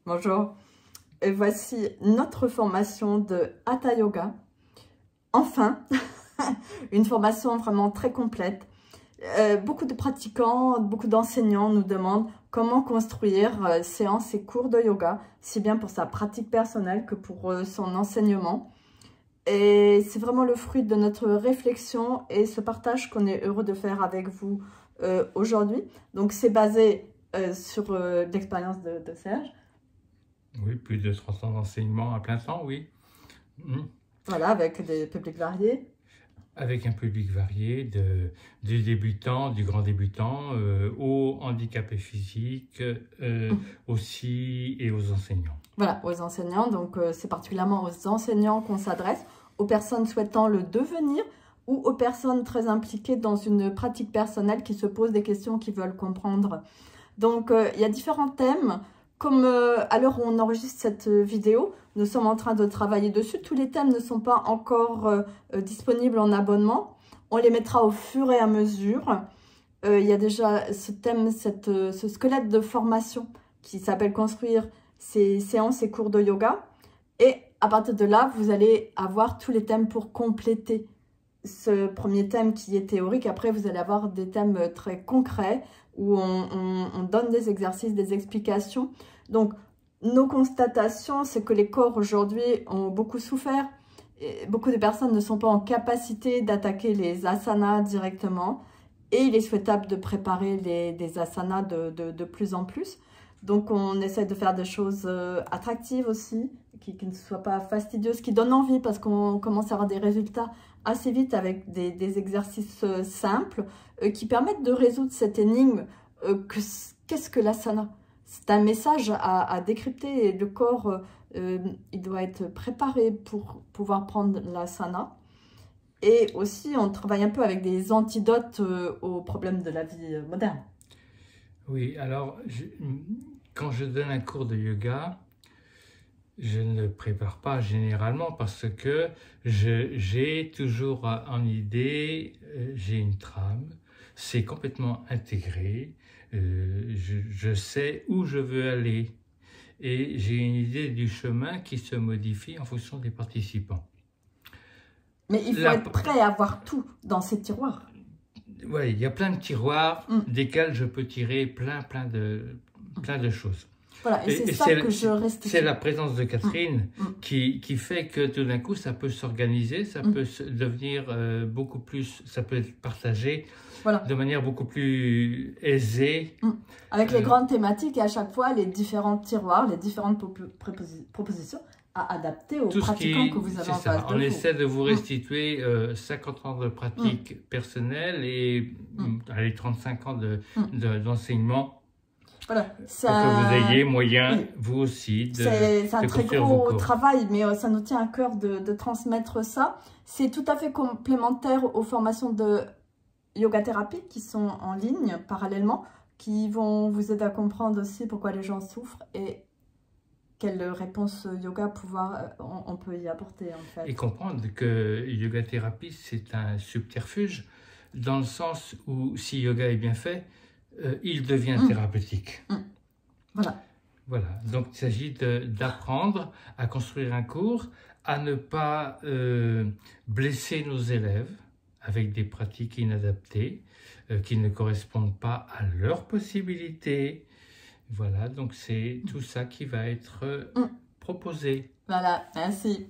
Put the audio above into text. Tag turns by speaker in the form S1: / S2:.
S1: Bonjour. Et voici notre formation de Hatha Yoga. Enfin, une formation vraiment très complète. Beaucoup de pratiquants, beaucoup d'enseignants nous demandent comment construire séances et cours de yoga, si bien pour sa pratique personnelle que pour son enseignement. Et c'est vraiment le fruit de notre réflexion et ce partage qu'on est heureux de faire avec vous aujourd'hui. Donc c'est basé sur l'expérience de Serge.
S2: Oui, plus de 30 ans d'enseignement à plein temps, oui.
S1: Voilà, avec des publics variés.
S2: Avec un public varié, du débutant, du grand débutant, aux handicapés physiques aussi et aux enseignants.
S1: Voilà, aux enseignants. Donc, c'est particulièrement aux enseignants qu'on s'adresse, aux personnes souhaitant le devenir ou aux personnes très impliquées dans une pratique personnelle qui se posent des questions, qui veulent comprendre. Donc, il y a différents thèmes. Comme à l'heure où on enregistre cette vidéo, nous sommes en train de travailler dessus. Tous les thèmes ne sont pas encore disponibles en abonnement. On les mettra au fur et à mesure. Il y a déjà ce thème, ce squelette de formation qui s'appelle « Construire ces séances et cours de yoga ». Et à partir de là, vous allez avoir tous les thèmes pour compléter ce premier thème qui est théorique. Après, vous allez avoir des thèmes très concrets où on donne des exercices, des explications. Donc, nos constatations, c'est que les corps aujourd'hui ont beaucoup souffert. Et beaucoup de personnes ne sont pas en capacité d'attaquer les asanas directement. Et il est souhaitable de préparer des asanas de plus en plus. Donc, on essaie de faire des choses attractives aussi, qui ne soient pas fastidieuses, qui donnent envie parce qu'on commence à avoir des résultats assez vite avec des exercices simples qui permettent de résoudre cette énigme. Qu'est-ce que l'asana? C'est un message à décrypter et le corps, il doit être préparé pour pouvoir prendre l'asana. Et aussi, on travaille un peu avec des antidotes aux problèmes de la vie moderne.
S2: Oui, alors, quand je donne un cours de yoga, je ne le prépare pas généralement parce que j'ai toujours en idée, j'ai une trame, c'est complètement intégré, je sais où je veux aller et j'ai une idée du chemin qui se modifie en fonction des participants.
S1: Mais il faut être prêt à avoir tout dans ces tiroirs.
S2: Oui, il y a plein de tiroirs desquels je peux tirer plein de choses.
S1: Voilà, et c'est ça que je reste.
S2: C'est la présence de Catherine qui fait que tout d'un coup, ça peut s'organiser, ça peut devenir beaucoup plus, ça peut être partagé de manière beaucoup plus aisée.
S1: Avec les grandes thématiques et à chaque fois, les différents tiroirs, les différentes propositions à adapter aux pratiquants que vous avez en face de vous.
S2: On essaie de vous restituer 50 ans de pratique personnelle et allez, 35 ans d'enseignement.
S1: Voilà,
S2: pour que vous ayez moyen, vous aussi,
S1: c'est un très gros travail, mais ça nous tient à cœur de transmettre ça. C'est tout à fait complémentaire aux formations de yoga thérapie qui sont en ligne parallèlement, qui vont vous aider à comprendre aussi pourquoi les gens souffrent et quelle réponse yoga on peut y apporter en fait.
S2: Et comprendre que yoga thérapie, c'est un subterfuge, dans le sens où si yoga est bien fait, il devient thérapeutique. Voilà. Donc il s'agit d'apprendre à construire un cours, à ne pas blesser nos élèves avec des pratiques inadaptées qui ne correspondent pas à leurs possibilités. Voilà, donc c'est tout ça qui va être proposé.
S1: Voilà, merci.